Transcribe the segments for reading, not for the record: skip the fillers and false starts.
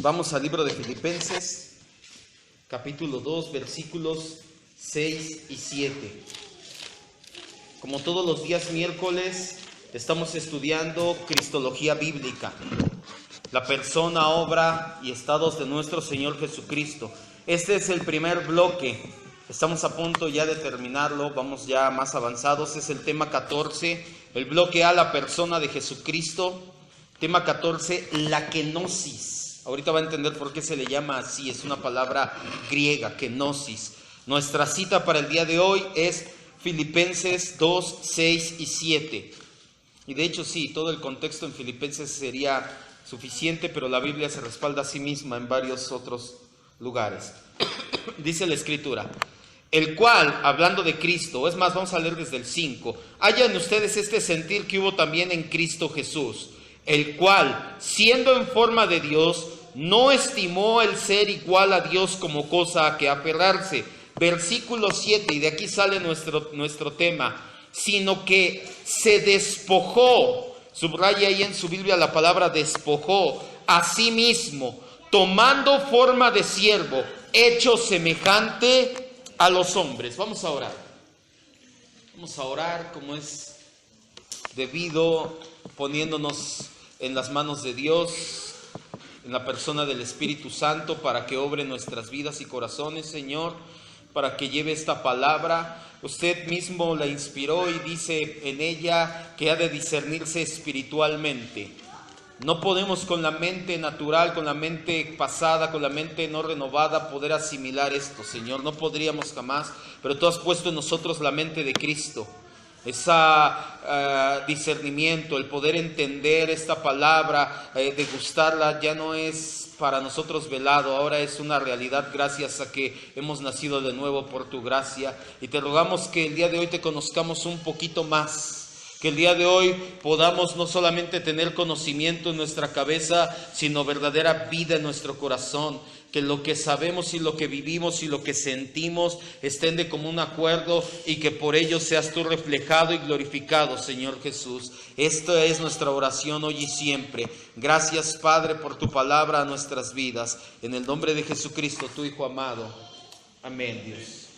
Vamos al libro de Filipenses, capítulo 2, versículos 6 y 7. Como todos los días miércoles, estamos estudiando Cristología bíblica, la persona, obra y estados de nuestro Señor Jesucristo. Este es el primer bloque, estamos a punto ya de terminarlo, vamos ya más avanzados. Es el tema 14, el bloque A, la persona de Jesucristo. Tema 14, la kenosis. Ahorita va a entender por qué se le llama así, es una palabra griega, kenosis. Nuestra cita para el día de hoy es Filipenses 2, 6 y 7. Y de hecho sí, todo el contexto en Filipenses sería suficiente, pero la Biblia se respalda a sí misma en varios otros lugares. Dice la Escritura: el cual, hablando de Cristo, es más, vamos a leer desde el 5, haya en ustedes este sentir que hubo también en Cristo Jesús, el cual, siendo en forma de Dios, no estimó el ser igual a Dios como cosa a que aferrarse. Versículo 7, y de aquí sale nuestro tema, sino que se despojó, subraya ahí en su Biblia la palabra despojó, a sí mismo, tomando forma de siervo, hecho semejante a los hombres. Vamos a orar como es debido, poniéndonos en las manos de Dios, en la persona del Espíritu Santo, para que obre en nuestras vidas y corazones, Señor, para que lleve esta palabra. Usted mismo la inspiró y dice en ella que ha de discernirse espiritualmente. No podemos con la mente natural, con la mente pasada, con la mente no renovada poder asimilar esto, Señor. No podríamos jamás, pero tú has puesto en nosotros la mente de Cristo. Ese discernimiento, el poder entender esta palabra, degustarla, ya no es para nosotros velado, ahora es una realidad gracias a que hemos nacido de nuevo por tu gracia. Y te rogamos que el día de hoy te conozcamos un poquito más, que el día de hoy podamos no solamente tener conocimiento en nuestra cabeza, sino verdadera vida en nuestro corazón. Que lo que sabemos y lo que vivimos y lo que sentimos estén de común acuerdo y que por ello seas tú reflejado y glorificado, Señor Jesús. Esta es nuestra oración hoy y siempre. Gracias, Padre, por tu palabra a nuestras vidas. En el nombre de Jesucristo, tu Hijo amado. Amén, Dios.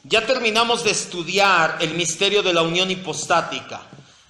Ya terminamos de estudiar el misterio de la unión hipostática.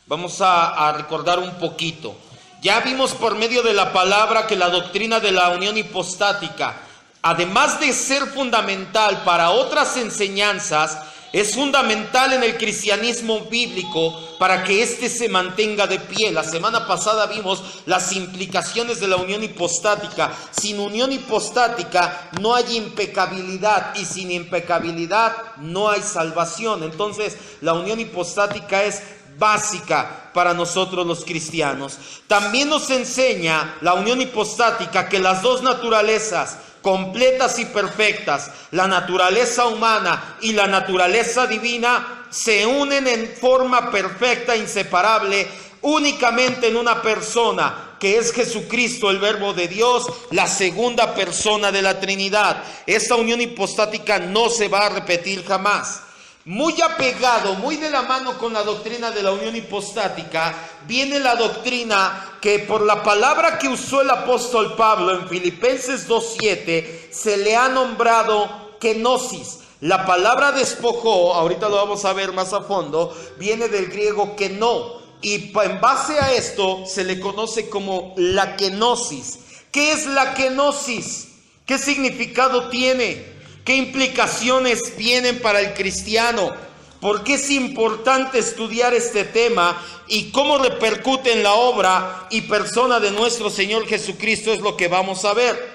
Vamos a recordar un poquito. Ya vimos por medio de la palabra que la doctrina de la unión hipostática, además de ser fundamental para otras enseñanzas, es fundamental en el cristianismo bíblico para que éste se mantenga de pie. La semana pasada vimos las implicaciones de la unión hipostática. Sin unión hipostática no hay impecabilidad, y sin impecabilidad no hay salvación. Entonces, la unión hipostática es básica para nosotros los cristianos. También nos enseña la unión hipostática que las dos naturalezas completas y perfectas, la naturaleza humana y la naturaleza divina, se unen en forma perfecta e inseparable únicamente en una persona, que es Jesucristo, el Verbo de Dios, la segunda persona de la Trinidad. Esta unión hipostática no se va a repetir jamás. Muy apegado, muy de la mano con la doctrina de la unión hipostática, viene la doctrina que por la palabra que usó el apóstol Pablo en Filipenses 2:7, se le ha nombrado kenosis. La palabra despojó, ahorita lo vamos a ver más a fondo, viene del griego keno, y en base a esto se le conoce como la kenosis. ¿Qué es la kenosis? ¿Qué significado tiene? ¿Qué implicaciones vienen para el cristiano? ¿Por qué es importante estudiar este tema? ¿Y cómo repercute en la obra y persona de nuestro Señor Jesucristo? Es lo que vamos a ver.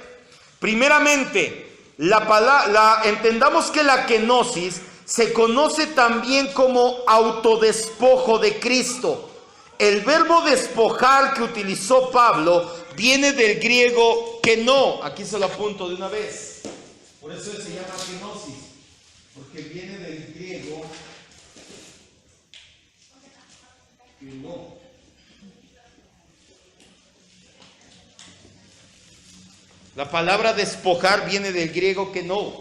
Primeramente, entendamos que la kenosis se conoce también como autodespojo de Cristo. El verbo despojar que utilizó Pablo viene del griego keno. Aquí se lo apunto de una vez. Por eso se llama kenosis, porque viene del griego keno. La palabra despojar viene del griego keno.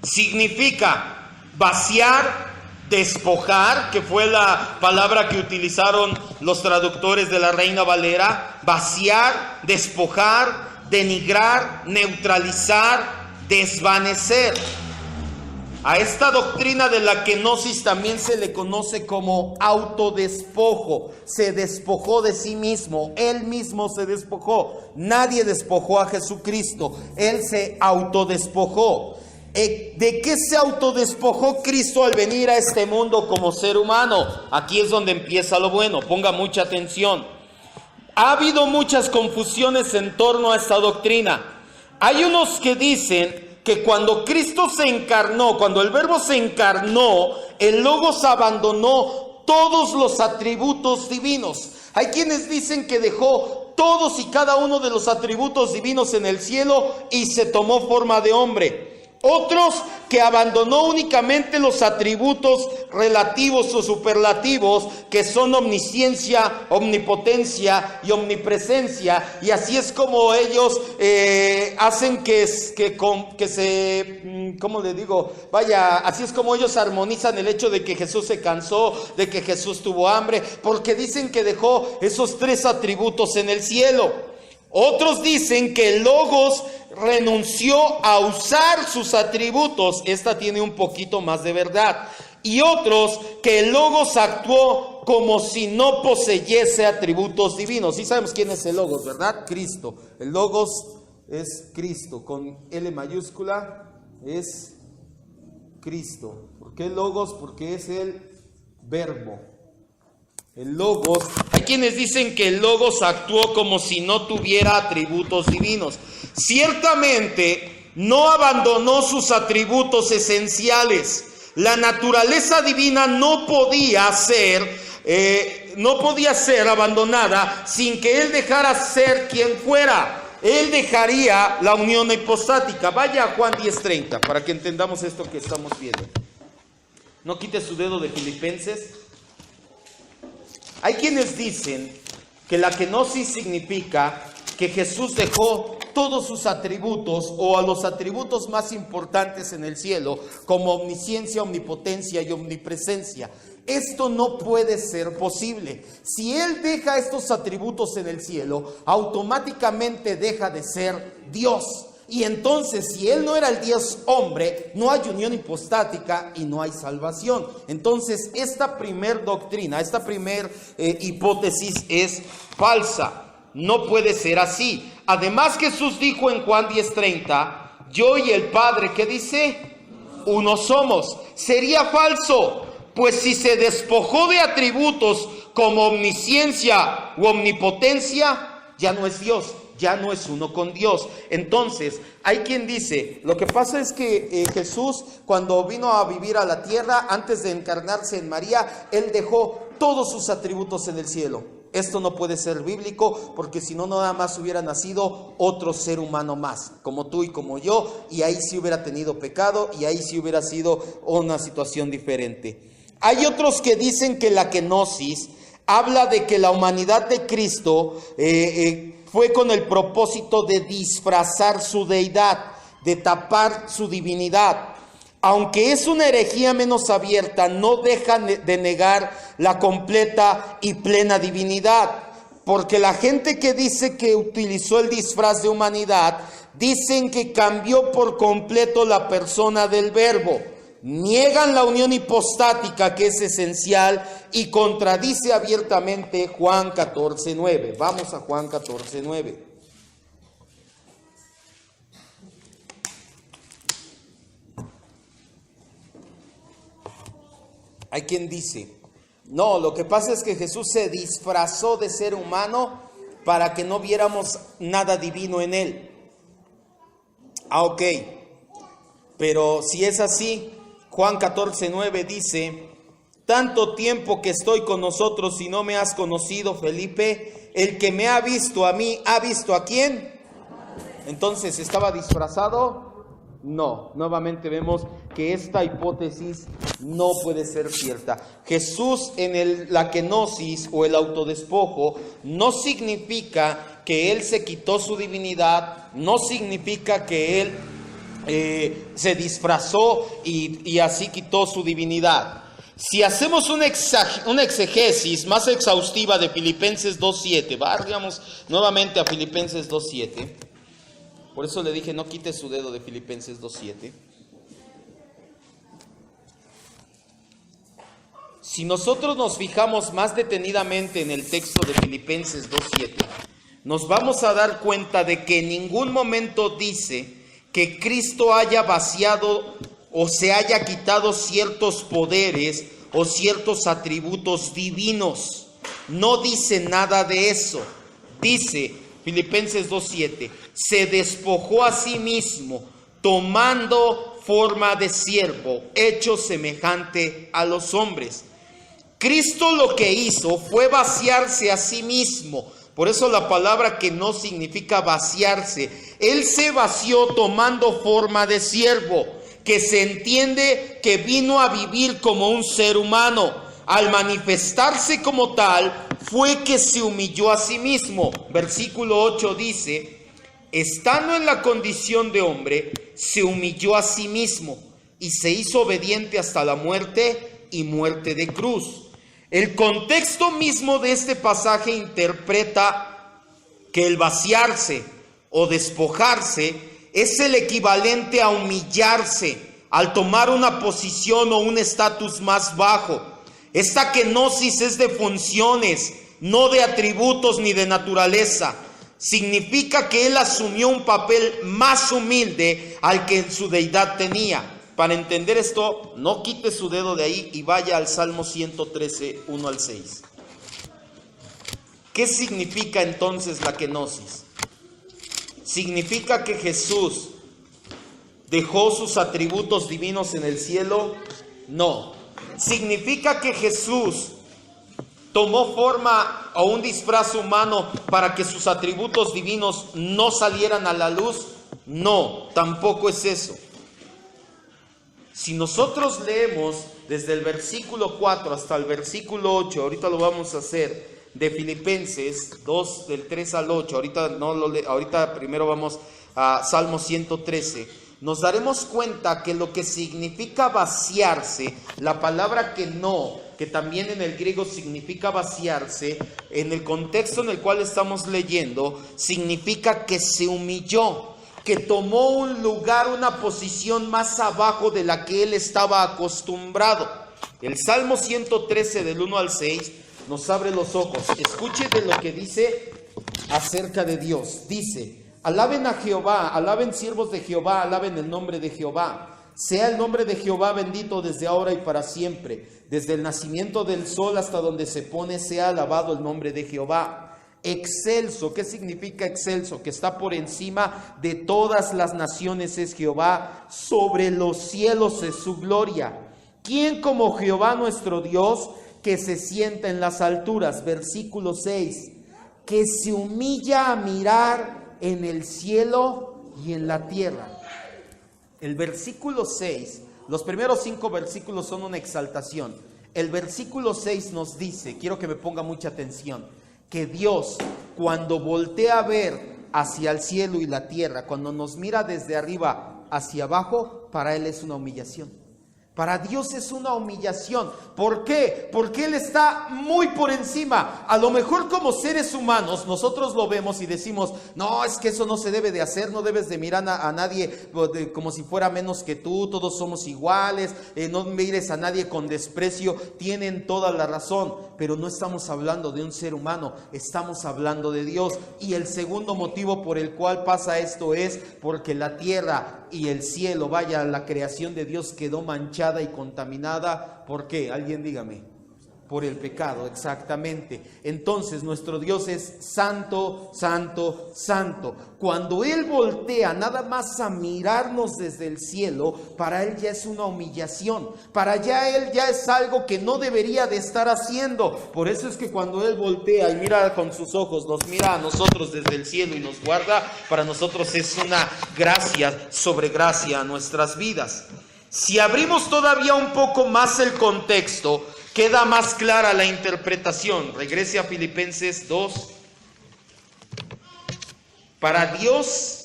Significa vaciar, despojar, que fue la palabra que utilizaron los traductores de la Reina Valera, vaciar, despojar, denigrar, neutralizar, desvanecer. A esta doctrina de la kenosis también se le conoce como autodespojo. Se despojó de sí mismo, él mismo se despojó. Nadie despojó a Jesucristo, él se autodespojó. ¿De qué se autodespojó Cristo al venir a este mundo como ser humano? Aquí es donde empieza lo bueno, ponga mucha atención. Ha habido muchas confusiones en torno a esta doctrina. Hay unos que dicen que cuando Cristo se encarnó, cuando el Verbo se encarnó, el Logos abandonó todos los atributos divinos. Hay quienes dicen que dejó todos y cada uno de los atributos divinos en el cielo y se tomó forma de hombre. Otros que abandonó únicamente los atributos relativos o superlativos, que son omnisciencia, omnipotencia y omnipresencia, y así es como ellos hacen así es como ellos armonizan el hecho de que Jesús se cansó, de que Jesús tuvo hambre, porque dicen que dejó esos 3 atributos en el cielo. Otros dicen que el Logos renunció a usar sus atributos. Esta tiene un poquito más de verdad. Y otros que el Logos actuó como si no poseyese atributos divinos. Sí sabemos quién es el Logos, ¿verdad? Cristo. El Logos es Cristo. Con L mayúscula es Cristo. ¿Por qué Logos? Porque es el Verbo. El Logos, hay quienes dicen que el Logos actuó como si no tuviera atributos divinos. Ciertamente no abandonó sus atributos esenciales. La naturaleza divina no podía ser abandonada sin que Él dejara ser quien fuera. Él dejaría la unión hipostática. Vaya a Juan 10:30 para que entendamos esto que estamos viendo. No quite su dedo de Filipenses. Hay quienes dicen que la kenosis significa que Jesús dejó todos sus atributos o a los atributos más importantes en el cielo, como omnisciencia, omnipotencia y omnipresencia. Esto no puede ser posible. Si Él deja estos atributos en el cielo, automáticamente deja de ser Dios. Y entonces, si Él no era el Dios hombre, no hay unión hipostática y no hay salvación. Entonces, esta primer doctrina, esta primer hipótesis es falsa. No puede ser así. Además, Jesús dijo en Juan 10:30, yo y el Padre, ¿qué dice? Uno somos. Sería falso, pues si se despojó de atributos como omnisciencia u omnipotencia, ya no es Dios. Ya no es uno con Dios. Entonces, hay quien dice, lo que pasa es que Jesús, cuando vino a vivir a la tierra, antes de encarnarse en María, Él dejó todos sus atributos en el cielo. Esto no puede ser bíblico, porque si no, nada más hubiera nacido otro ser humano más, como tú y como yo, y ahí sí hubiera tenido pecado, y ahí sí hubiera sido una situación diferente. Hay otros que dicen que la kenosis habla de que la humanidad de Cristo fue con el propósito de disfrazar su deidad, de tapar su divinidad. Aunque es una herejía menos abierta, no deja de negar la completa y plena divinidad. Porque la gente que dice que utilizó el disfraz de humanidad, dicen que cambió por completo la persona del Verbo. Niegan la unión hipostática, que es esencial, y contradice abiertamente Juan 14:9. Vamos a Juan 14:9. Hay quien dice, no, lo que pasa es que Jesús se disfrazó de ser humano para que no viéramos nada divino en Él. Ok, pero si es así, Juan 14:9 dice, tanto tiempo que estoy con nosotros y no me has conocido, Felipe, el que me ha visto a mí, ¿ha visto a quién? Entonces, ¿estaba disfrazado? No, nuevamente vemos que esta hipótesis no puede ser cierta. Jesús en la kenosis o el autodespojo no significa que Él se quitó su divinidad, no significa que Él se disfrazó y así quitó su divinidad. Si hacemos una exegesis más exhaustiva de Filipenses 2.7, vayamos nuevamente a Filipenses 2.7. Por eso le dije, no quite su dedo de Filipenses 2.7. Si nosotros nos fijamos más detenidamente en el texto de Filipenses 2.7, nos vamos a dar cuenta de que en ningún momento dice que Cristo haya vaciado o se haya quitado ciertos poderes o ciertos atributos divinos. No dice nada de eso. Dice Filipenses 2.7, se despojó a sí mismo, tomando forma de siervo, hecho semejante a los hombres. Cristo lo que hizo fue vaciarse a sí mismo. Por eso la palabra que no significa vaciarse. Él se vació tomando forma de siervo, que se entiende que vino a vivir como un ser humano. Al manifestarse como tal, fue que se humilló a sí mismo. Versículo 8 dice, estando en la condición de hombre, se humilló a sí mismo y se hizo obediente hasta la muerte y muerte de cruz. El contexto mismo de este pasaje interpreta que el vaciarse o despojarse es el equivalente a humillarse, al tomar una posición o un estatus más bajo. Esta kenosis es de funciones, no de atributos ni de naturaleza. Significa que él asumió un papel más humilde al que en su deidad tenía. Para entender esto, no quite su dedo de ahí y vaya al Salmo 113, 1 al 6. ¿Qué significa entonces la kenosis? ¿Significa que Jesús dejó sus atributos divinos en el cielo? No. ¿Significa que Jesús tomó forma o un disfraz humano para que sus atributos divinos no salieran a la luz? No, tampoco es eso. Si nosotros leemos desde el versículo 4 hasta el versículo 8, ahorita lo vamos a hacer, de Filipenses 2, del 3 al 8, ahorita primero vamos a Salmo 113, nos daremos cuenta que lo que significa vaciarse, la palabra que también en el griego significa vaciarse, en el contexto en el cual estamos leyendo, significa que se humilló, que tomó un lugar, una posición más abajo de la que él estaba acostumbrado. El Salmo 113 del 1 al 6 nos abre los ojos. Escuche de lo que dice acerca de Dios. Dice, alaben a Jehová, alaben siervos de Jehová, alaben el nombre de Jehová. Sea el nombre de Jehová bendito desde ahora y para siempre. Desde el nacimiento del sol hasta donde se pone, sea alabado el nombre de Jehová. Excelso, ¿qué significa excelso? Que está por encima de todas las naciones es Jehová, sobre los cielos es su gloria. ¿Quién como Jehová nuestro Dios, que se sienta en las alturas? Versículo 6, que se humilla a mirar en el cielo y en la tierra. El versículo 6, los primeros 5 versículos son una exaltación. El versículo 6 nos dice, quiero que me ponga mucha atención, que Dios, cuando voltea a ver hacia el cielo y la tierra, cuando nos mira desde arriba hacia abajo, para Él es una humillación. Para Dios es una humillación. ¿Por qué? Porque Él está muy por encima. A lo mejor como seres humanos nosotros lo vemos y decimos, no, es que eso no se debe de hacer, no debes de mirar a nadie como si fuera menos que tú, todos somos iguales, no mires a nadie con desprecio. Tienen toda la razón, pero no estamos hablando de un ser humano, estamos hablando de Dios. Y el segundo motivo por el cual pasa esto es porque la tierra y el cielo, vaya, la creación de Dios quedó manchada y contaminada. ¿Por qué? Alguien dígame. Por el pecado, exactamente. Entonces nuestro Dios es santo, santo, santo. Cuando Él voltea nada más a mirarnos desde el cielo, para Él ya es una humillación. Para Él ya es algo que no debería de estar haciendo. Por eso es que cuando Él voltea y mira con sus ojos, nos mira a nosotros desde el cielo y nos guarda, para nosotros es una gracia sobre gracia a nuestras vidas. Si abrimos todavía un poco más el contexto, queda más clara la interpretación. Regrese a Filipenses 2. Para Dios,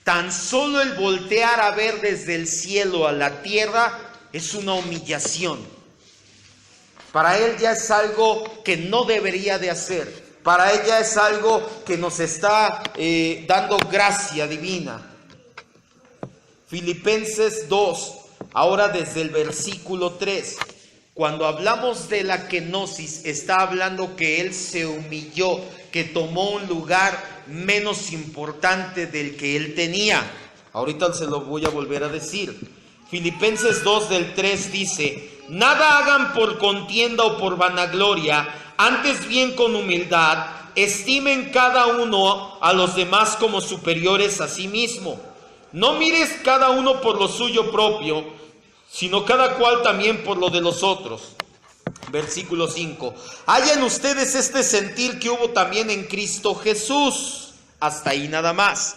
tan solo el voltear a ver desde el cielo a la tierra es una humillación. Para Él ya es algo que no debería de hacer. Para Él ya es algo que nos está dando gracia divina. Filipenses 2, ahora desde el versículo 3. Cuando hablamos de la kenosis, está hablando que Él se humilló, que tomó un lugar menos importante del que Él tenía. Ahorita se lo voy a volver a decir. Filipenses 2 del 3 dice: nada hagan por contienda o por vanagloria, antes bien con humildad, estimen cada uno a los demás como superiores a sí mismo. No mires cada uno por lo suyo propio, sino cada cual también por lo de los otros. Versículo 5. Hayan ustedes este sentir que hubo también en Cristo Jesús. Hasta ahí nada más.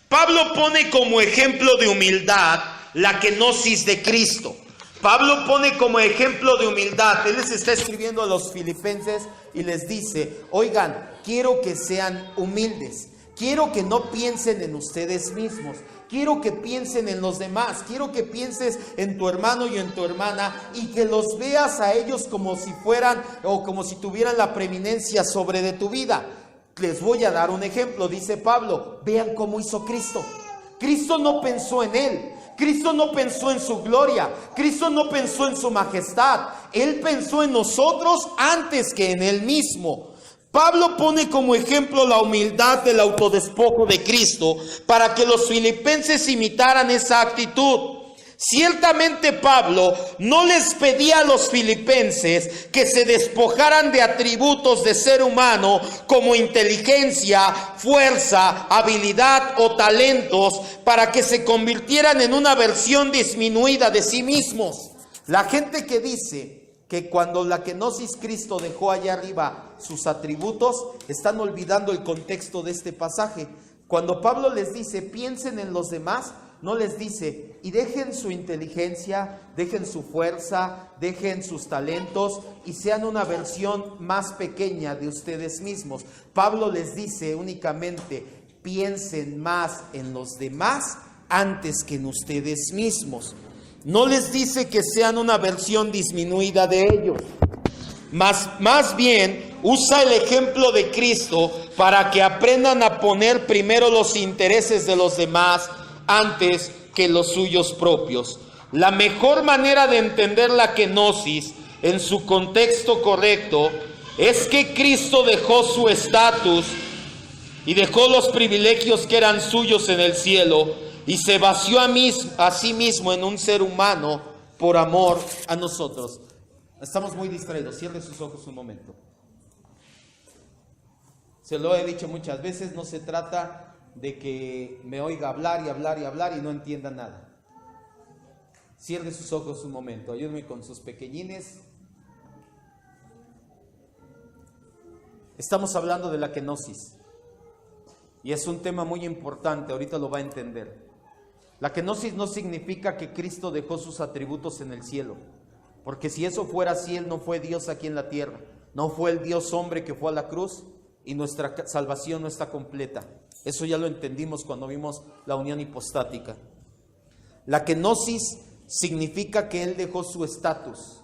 Pablo pone como ejemplo de humildad la kenosis de Cristo. Pablo pone como ejemplo de humildad. Él les está escribiendo a los filipenses y les dice: oigan, quiero que sean humildes. Quiero que no piensen en ustedes mismos. Quiero que piensen en los demás. Quiero que pienses en tu hermano y en tu hermana y que los veas a ellos como si fueran o como si tuvieran la preeminencia sobre de tu vida. Les voy a dar un ejemplo, dice Pablo. Vean cómo hizo Cristo. Cristo no pensó en Él. Cristo no pensó en su gloria. Cristo no pensó en su majestad. Él pensó en nosotros antes que en Él mismo. Pablo pone como ejemplo la humildad del autodespojo de Cristo para que los filipenses imitaran esa actitud. Ciertamente Pablo no les pedía a los filipenses que se despojaran de atributos de ser humano como inteligencia, fuerza, habilidad o talentos para que se convirtieran en una versión disminuida de sí mismos. La gente que dice que cuando la kenosis Cristo dejó allá arriba sus atributos, están olvidando el contexto de este pasaje. Cuando Pablo les dice piensen en los demás, no les dice y dejen su inteligencia, dejen su fuerza, dejen sus talentos y sean una versión más pequeña de ustedes mismos. Pablo les dice únicamente piensen más en los demás antes que en ustedes mismos. No les dice que sean una versión disminuida de ellos. Más bien, usa el ejemplo de Cristo para que aprendan a poner primero los intereses de los demás antes que los suyos propios. La mejor manera de entender la kenosis en su contexto correcto es que Cristo dejó su estatus y dejó los privilegios que eran suyos en el cielo y se vació a sí mismo en un ser humano por amor a nosotros. Estamos muy distraídos. Cierre sus ojos un momento. Se lo he dicho muchas veces, no se trata de que me oiga hablar y hablar y hablar y no entienda nada. Cierre sus ojos un momento. Ayúdenme con sus pequeñines. Estamos hablando de la kenosis. Y es un tema muy importante, ahorita lo va a entender. La kenosis no significa que Cristo dejó sus atributos en el cielo, porque si eso fuera así, Él no fue Dios aquí en la tierra, no fue el Dios hombre que fue a la cruz y nuestra salvación no está completa. Eso ya lo entendimos cuando vimos la unión hipostática. La kenosis significa que Él dejó su estatus,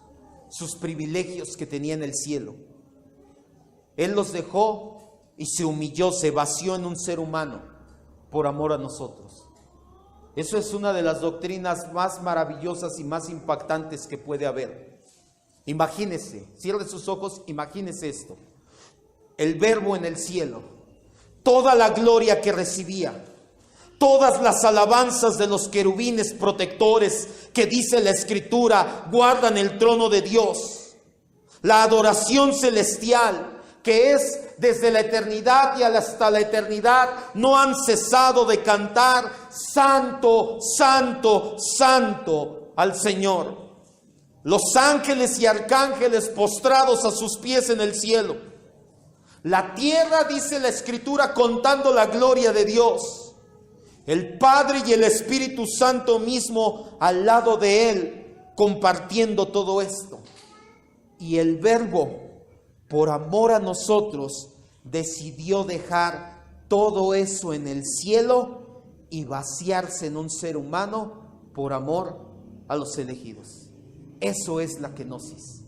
sus privilegios que tenía en el cielo. Él los dejó y se humilló, se vació en un ser humano por amor a nosotros. Eso es una de las doctrinas más maravillosas y más impactantes que puede haber. Imagínese, cierre sus ojos, imagínese esto. El Verbo en el cielo, toda la gloria que recibía, todas las alabanzas de los querubines protectores que dice la Escritura guardan el trono de Dios, la adoración celestial que es desde la eternidad y hasta la eternidad, no han cesado de cantar santo, santo, santo al Señor. Los ángeles y arcángeles postrados a sus pies en el cielo. La tierra, dice la Escritura, contando la gloria de Dios. El Padre y el Espíritu Santo mismo al lado de Él, compartiendo todo esto. Y el Verbo, por amor a nosotros, decidió dejar todo eso en el cielo y vaciarse en un ser humano por amor a los elegidos. Eso es la kenosis.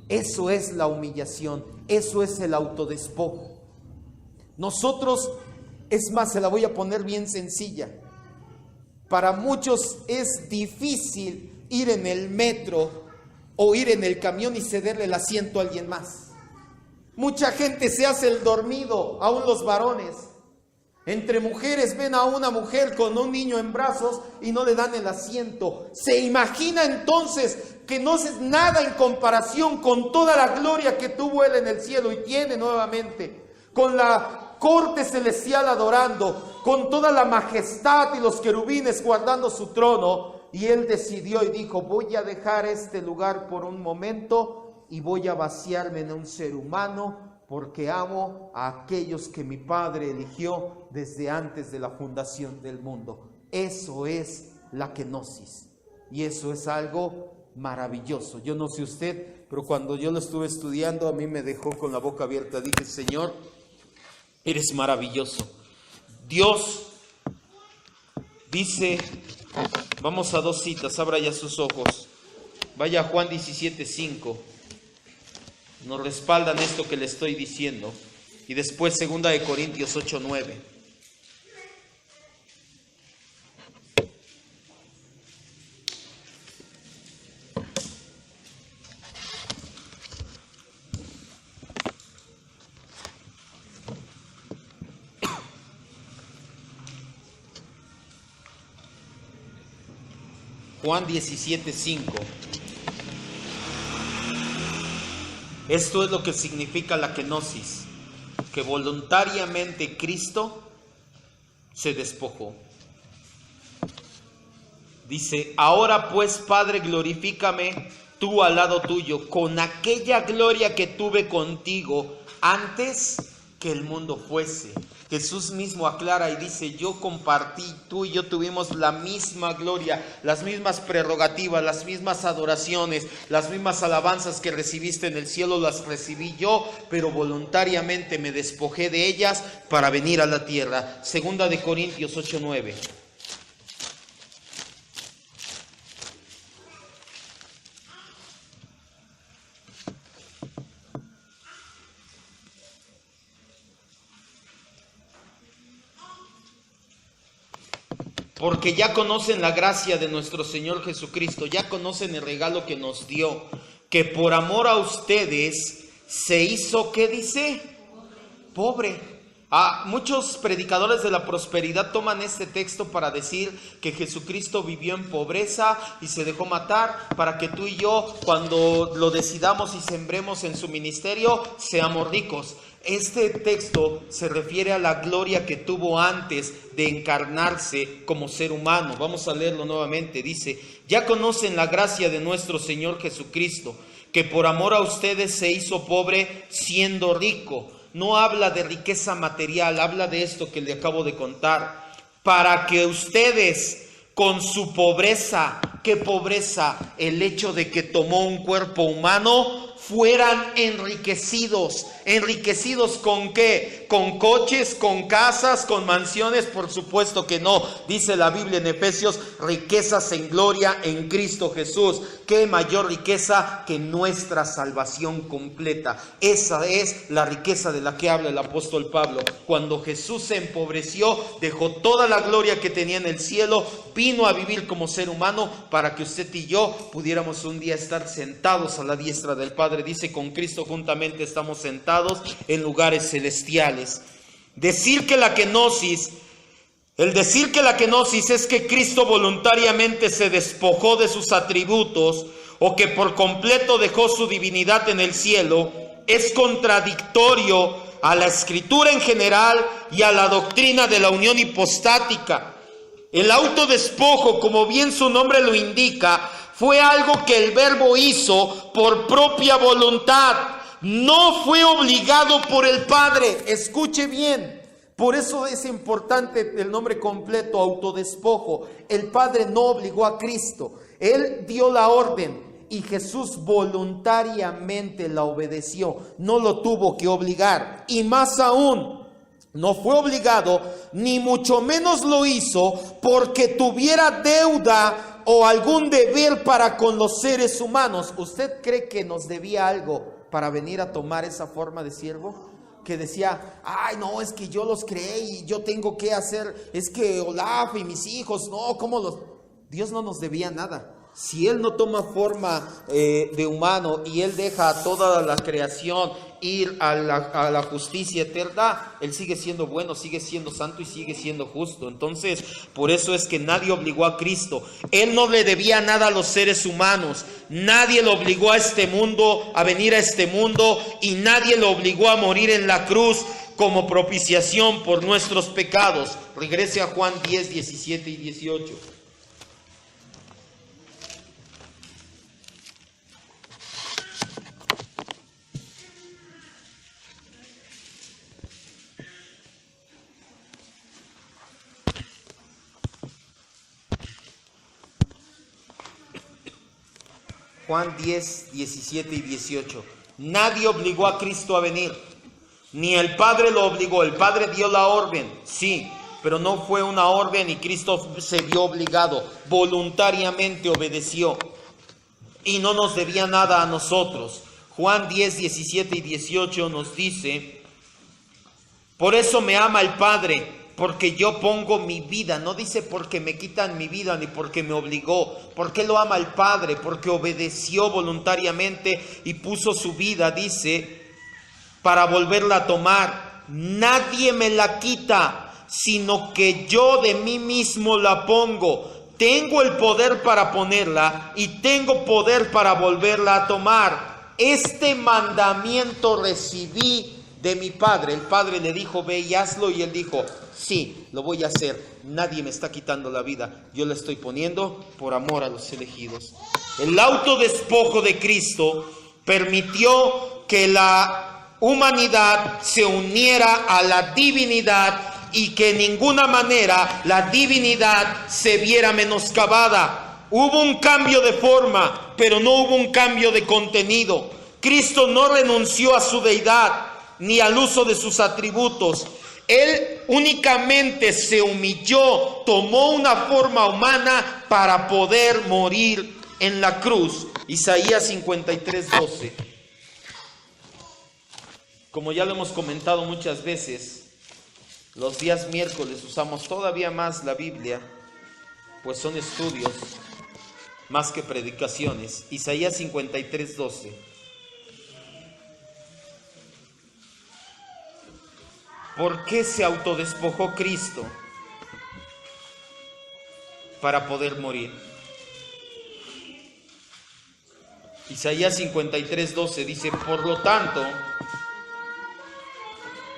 Eso es la humillación. Eso es el autodespojo. Nosotros, es más, se la voy a poner bien sencilla. Para muchos es difícil ir en el metro o ir en el camión y cederle el asiento a alguien más. Mucha gente se hace el dormido, aún los varones. Entre mujeres ven a una mujer con un niño en brazos y no le dan el asiento. Se imagina entonces que no es nada en comparación con toda la gloria que tuvo él en el cielo y tiene nuevamente, con la corte celestial adorando, con toda la majestad y los querubines guardando su trono. Y él decidió y dijo: voy a dejar este lugar por un momento y voy a vaciarme en un ser humano, porque amo a aquellos que mi Padre eligió desde antes de la fundación del mundo. Eso es la kenosis. Y eso es algo maravilloso. Yo no sé usted, pero cuando yo lo estuve estudiando, a mí me dejó con la boca abierta. Dije: Señor, eres maravilloso. Dios dice, vamos a dos citas, abra ya sus ojos. Vaya a Juan 17:5. Nos respaldan esto que le estoy diciendo. Y después 2 de Corintios 8:9. Juan 17:5. Esto es lo que significa la kenosis, que voluntariamente Cristo se despojó. Dice: ahora pues, Padre, glorifícame tú al lado tuyo con aquella gloria que tuve contigo antes que el mundo fuese. Jesús mismo aclara y dice: yo compartí, tú y yo tuvimos la misma gloria, las mismas prerrogativas, las mismas adoraciones, las mismas alabanzas que recibiste en el cielo, las recibí yo, pero voluntariamente me despojé de ellas para venir a la tierra. 2 de Corintios 8:9. Porque ya conocen la gracia de nuestro Señor Jesucristo, ya conocen el regalo que nos dio, que por amor a ustedes se hizo, ¿qué dice? Pobre. Muchos predicadores de la prosperidad toman este texto para decir que Jesucristo vivió en pobreza y se dejó matar para que tú y yo, cuando lo decidamos y sembremos en su ministerio, seamos ricos. Este texto se refiere a la gloria que tuvo antes de encarnarse como ser humano. Vamos a leerlo nuevamente. Dice: ya conocen la gracia de nuestro Señor Jesucristo, que por amor a ustedes se hizo pobre siendo rico. No habla de riqueza material, habla de esto que le acabo de contar. Para que ustedes con su pobreza, ¿qué pobreza? El hecho de que tomó un cuerpo humano, fueran enriquecidos. ¿Enriquecidos con qué? ¿Con coches, con casas, con mansiones? Por supuesto que no. Dice la Biblia en Efesios: riquezas en gloria en Cristo Jesús. ¿Qué mayor riqueza que nuestra salvación completa? Esa es la riqueza de la que habla el apóstol Pablo. Cuando Jesús se empobreció, dejó toda la gloria que tenía en el cielo, vino a vivir como ser humano para que usted y yo pudiéramos un día estar sentados a la diestra del Padre. Dice: con Cristo juntamente estamos sentados en lugares celestiales. El decir que la kenosis es que Cristo voluntariamente se despojó de sus atributos o que por completo dejó su divinidad en el cielo, es contradictorio a la Escritura en general y a la doctrina de la unión hipostática. El autodespojo, como bien su nombre lo indica, fue algo que el Verbo hizo por propia voluntad. No fue obligado por el Padre. Escuche bien. Por eso es importante el nombre completo, autodespojo. El Padre no obligó a Cristo. Él dio la orden y Jesús voluntariamente la obedeció. No lo tuvo que obligar. Y más aún, no fue obligado, ni mucho menos lo hizo porque tuviera deuda o algún deber para con los seres humanos. ¿Usted cree que nos debía algo para venir a tomar esa forma de siervo? Que decía, ay no, es que yo los creé y yo tengo que hacer, es que Olaf y mis hijos, no, ¿cómo los...? Dios no nos debía nada. Si Él no toma forma de humano y Él deja a toda la creación ir a la justicia eterna, Él sigue siendo bueno, sigue siendo santo y sigue siendo justo. Entonces, por eso es que nadie obligó a Cristo. Él no le debía nada a los seres humanos. Nadie lo obligó a este mundo, a venir a este mundo, y nadie lo obligó a morir en la cruz como propiciación por nuestros pecados. Regrese a Juan 10, 17 y 18. Juan 10, 17 y 18. Nadie obligó a Cristo a venir, ni el Padre lo obligó. El Padre dio la orden, sí, pero no fue una orden y Cristo se vio obligado, voluntariamente obedeció y no nos debía nada a nosotros. Juan 10, 17 y 18 nos dice: por eso me ama el Padre, porque yo pongo mi vida. No dice porque me quitan mi vida ni porque me obligó. ¿Por qué lo ama el Padre? Porque obedeció voluntariamente y puso su vida, dice, para volverla a tomar. Nadie me la quita, sino que yo de mí mismo la pongo. Tengo el poder para ponerla y tengo poder para volverla a tomar. Este mandamiento recibí de mi Padre. El Padre le dijo, ve y hazlo, y él dijo, sí, lo voy a hacer. Nadie me está quitando la vida, yo la estoy poniendo por amor a los elegidos. El autodespojo de Cristo permitió que la humanidad se uniera a la divinidad y que en ninguna manera la divinidad se viera menoscabada. Hubo un cambio de forma, pero no hubo un cambio de contenido. Cristo no renunció a su deidad ni al uso de sus atributos. Él únicamente se humilló, tomó una forma humana para poder morir en la cruz. Isaías 53, 12. Como ya lo hemos comentado muchas veces, los días miércoles usamos todavía más la Biblia, pues son estudios más que predicaciones. Isaías 53, 12. ¿Por qué se autodespojó Cristo? Para poder morir. Isaías 53, 12 dice, por lo tanto,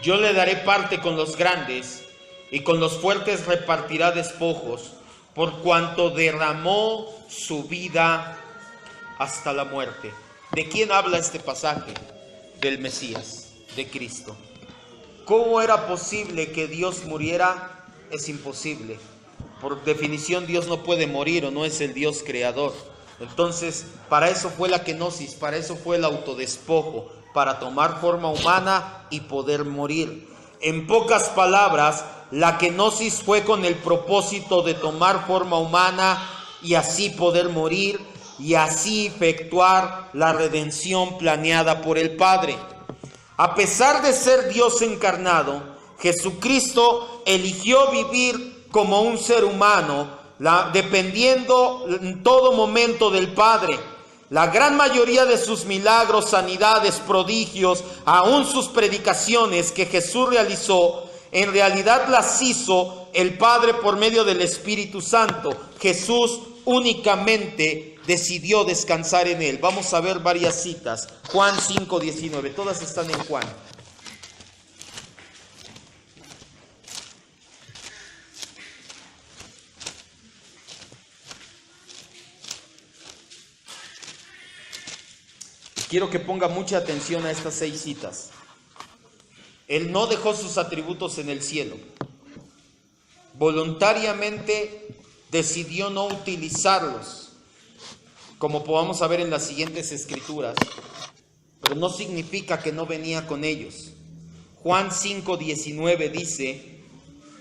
yo le daré parte con los grandes, y con los fuertes repartirá despojos, por cuanto derramó su vida hasta la muerte. ¿De quién habla este pasaje? Del Mesías, de Cristo. ¿Cómo era posible que Dios muriera? Es imposible. Por definición, Dios no puede morir o no es el Dios creador. Entonces, para eso fue la kenosis, para eso fue el autodespojo, para tomar forma humana y poder morir. En pocas palabras, la kenosis fue con el propósito de tomar forma humana y así poder morir y así efectuar la redención planeada por el Padre. A pesar de ser Dios encarnado, Jesucristo eligió vivir como un ser humano, dependiendo en todo momento del Padre. La gran mayoría de sus milagros, sanidades, prodigios, aún sus predicaciones que Jesús realizó, en realidad las hizo el Padre por medio del Espíritu Santo. Jesús únicamente decidió descansar en él. Vamos a ver varias citas. Juan 5, 19. Todas están en Juan. Quiero que ponga mucha atención a estas 6 citas. Él no dejó sus atributos en el cielo. Voluntariamente decidió no utilizarlos, como podamos ver en las siguientes escrituras, pero no significa que no venía con ellos. Juan 5, 19 dice,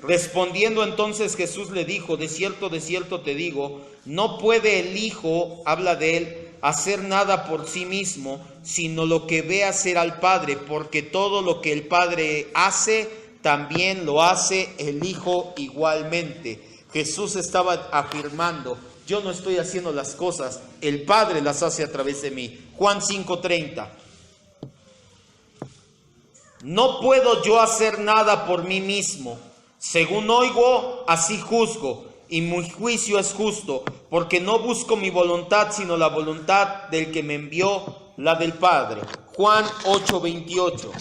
Respondiendo entonces Jesús le dijo, de cierto te digo, no puede el Hijo, habla de él, hacer nada por sí mismo, sino lo que ve hacer al Padre, porque todo lo que el Padre hace, también lo hace el Hijo igualmente. Jesús estaba afirmando, yo no estoy haciendo las cosas, el Padre las hace a través de mí. Juan 5:30. No puedo yo hacer nada por mí mismo. Según oigo, así juzgo, y mi juicio es justo, porque no busco mi voluntad, sino la voluntad del que me envió, la del Padre. Juan 8:28.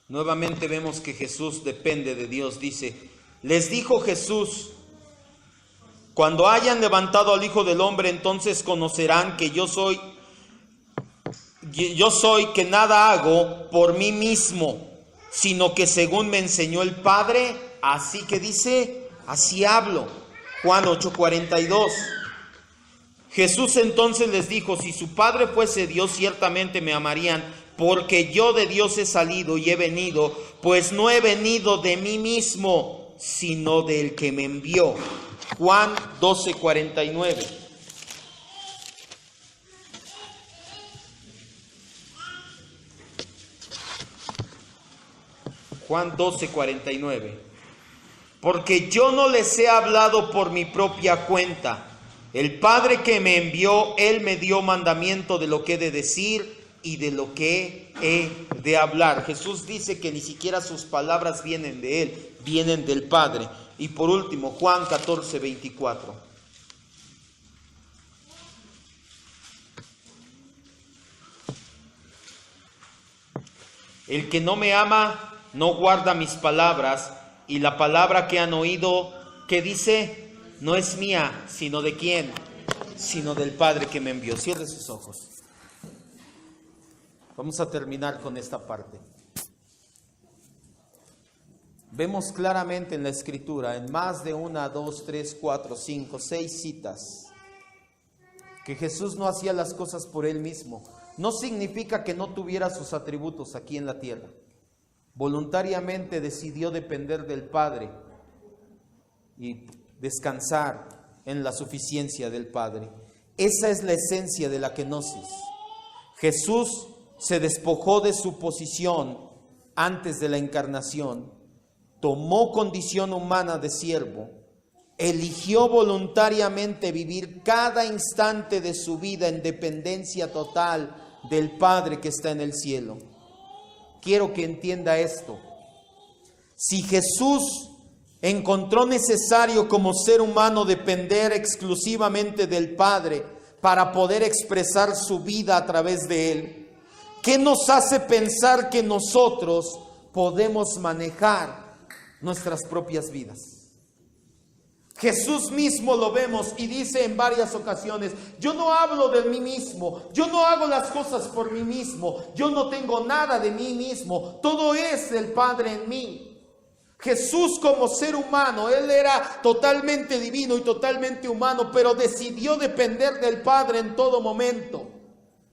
Nuevamente vemos que Jesús depende de Dios. Dice, les dijo Jesús, cuando hayan levantado al Hijo del Hombre, entonces conocerán que yo soy que nada hago por mí mismo, sino que según me enseñó el Padre, así que dice, así hablo. Juan 8:42. Jesús entonces les dijo, si su Padre fuese Dios, ciertamente me amarían, porque yo de Dios he salido y he venido, pues no he venido de mí mismo, sino del que me envió. Juan 12:49. Juan 12:49. Porque yo no les he hablado por mi propia cuenta. El Padre que me envió, Él me dio mandamiento de lo que he de decir y de lo que he de hablar. Jesús dice que ni siquiera sus palabras vienen de Él, vienen del Padre. Y por último, Juan 14:24. El que no me ama, no guarda mis palabras, y la palabra que han oído, ¿qué dice? No es mía, sino de quién, sino del Padre que me envió. Cierre sus ojos. Vamos a terminar con esta parte. Vemos claramente en la Escritura, en más de 1, 2, 3, 4, 5, 6 citas, que Jesús no hacía las cosas por Él mismo. No significa que no tuviera sus atributos aquí en la tierra. Voluntariamente decidió depender del Padre y descansar en la suficiencia del Padre. Esa es la esencia de la kenosis. Jesús se despojó de su posición antes de la encarnación, tomó condición humana de siervo, eligió voluntariamente vivir cada instante de su vida en dependencia total del Padre que está en el cielo. Quiero que entienda esto. Si Jesús encontró necesario como ser humano depender exclusivamente del Padre para poder expresar su vida a través de Él, ¿qué nos hace pensar que nosotros podemos manejar nuestras propias vidas? Jesús mismo lo vemos y dice en varias ocasiones, yo no hablo de mí mismo, yo no hago las cosas por mí mismo, yo no tengo nada de mí mismo, todo es el Padre en mí. Jesús como ser humano, Él era totalmente divino y totalmente humano, pero decidió depender del Padre en todo momento.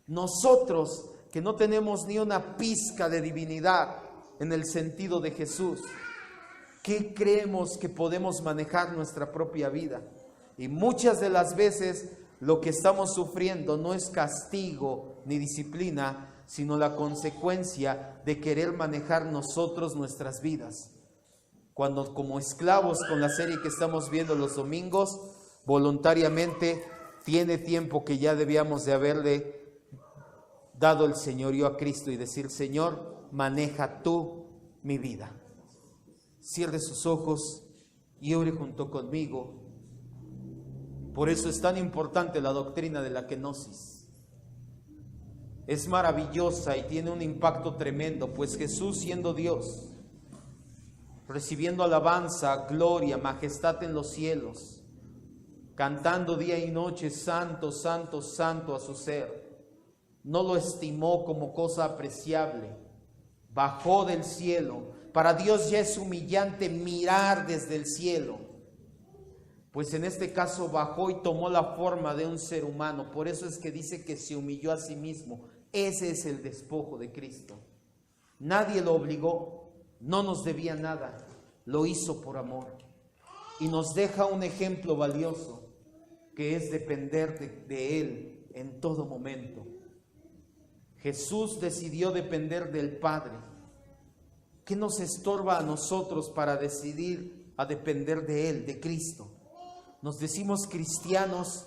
Nosotros, que no tenemos ni una pizca de divinidad en el sentido de Jesús, ¿qué creemos que podemos manejar nuestra propia vida? Y muchas de las veces lo que estamos sufriendo no es castigo ni disciplina, sino la consecuencia de querer manejar nosotros nuestras vidas. Cuando como esclavos, con la serie que estamos viendo los domingos, voluntariamente tiene tiempo que ya debíamos de haberle dado el señorío a Cristo y decir, Señor, maneja tú mi vida. Cierre sus ojos y ore junto conmigo. Por eso es tan importante la doctrina de la kenosis. Es maravillosa y tiene un impacto tremendo, pues Jesús, siendo Dios, recibiendo alabanza, gloria, majestad en los cielos, cantando día y noche, santo, santo, santo a su ser, no lo estimó como cosa apreciable, bajó del cielo. Para Dios ya es humillante mirar desde el cielo. Pues en este caso bajó y tomó la forma de un ser humano. Por eso es que dice que se humilló a sí mismo. Ese es el despojo de Cristo. Nadie lo obligó, no nos debía nada, lo hizo por amor. Y nos deja un ejemplo valioso, que es depender de Él en todo momento. Jesús decidió depender del Padre. ¿Qué nos estorba a nosotros para decidir a depender de Él, de Cristo? Nos decimos cristianos,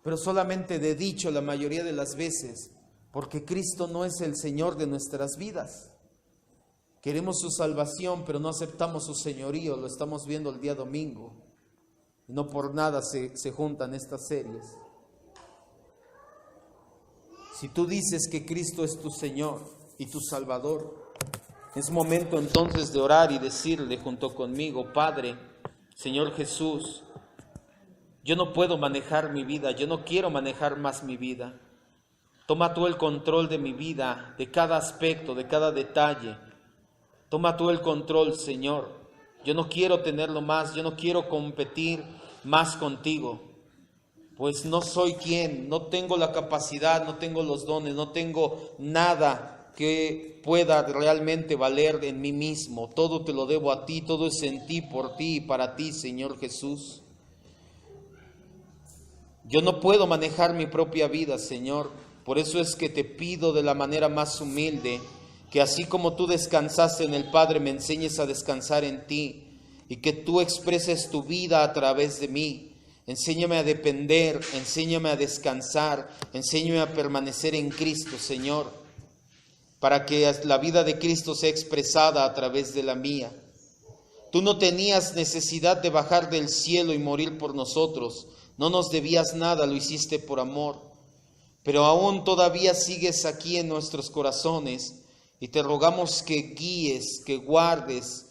pero solamente de dicho la mayoría de las veces, porque Cristo no es el Señor de nuestras vidas. Queremos su salvación, pero no aceptamos su señorío. Lo estamos viendo el día domingo. Y no por nada se juntan estas series. Si tú dices que Cristo es tu Señor y tu Salvador, es momento entonces de orar y decirle junto conmigo: Padre, Señor Jesús, yo no puedo manejar mi vida, yo no quiero manejar más mi vida. Toma tú el control de mi vida, de cada aspecto, de cada detalle. Toma tú el control, Señor. Yo no quiero tenerlo más, yo no quiero competir más contigo, pues no soy quien, no tengo la capacidad, no tengo los dones, no tengo nada que pueda realmente valer en mí mismo. Todo te lo debo a ti, todo es en ti, por ti y para ti, Señor Jesús. Yo no puedo manejar mi propia vida, Señor. Por eso es que te pido de la manera más humilde que así como tú descansaste en el Padre, me enseñes a descansar en ti y que tú expreses tu vida a través de mí. Enséñame a depender, enséñame a descansar, enséñame a permanecer en Cristo, Señor, para que la vida de Cristo sea expresada a través de la mía. Tú no tenías necesidad de bajar del cielo y morir por nosotros. No nos debías nada, lo hiciste por amor. Pero aún todavía sigues aquí en nuestros corazones y te rogamos que guíes, que guardes,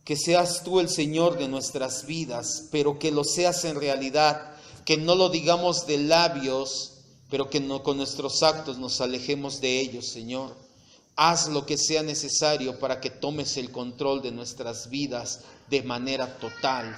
que seas tú el Señor de nuestras vidas, pero que lo seas en realidad, que no lo digamos de labios, pero que no, con nuestros actos nos alejemos de ellos, Señor. Haz lo que sea necesario para que tomes el control de nuestras vidas de manera total.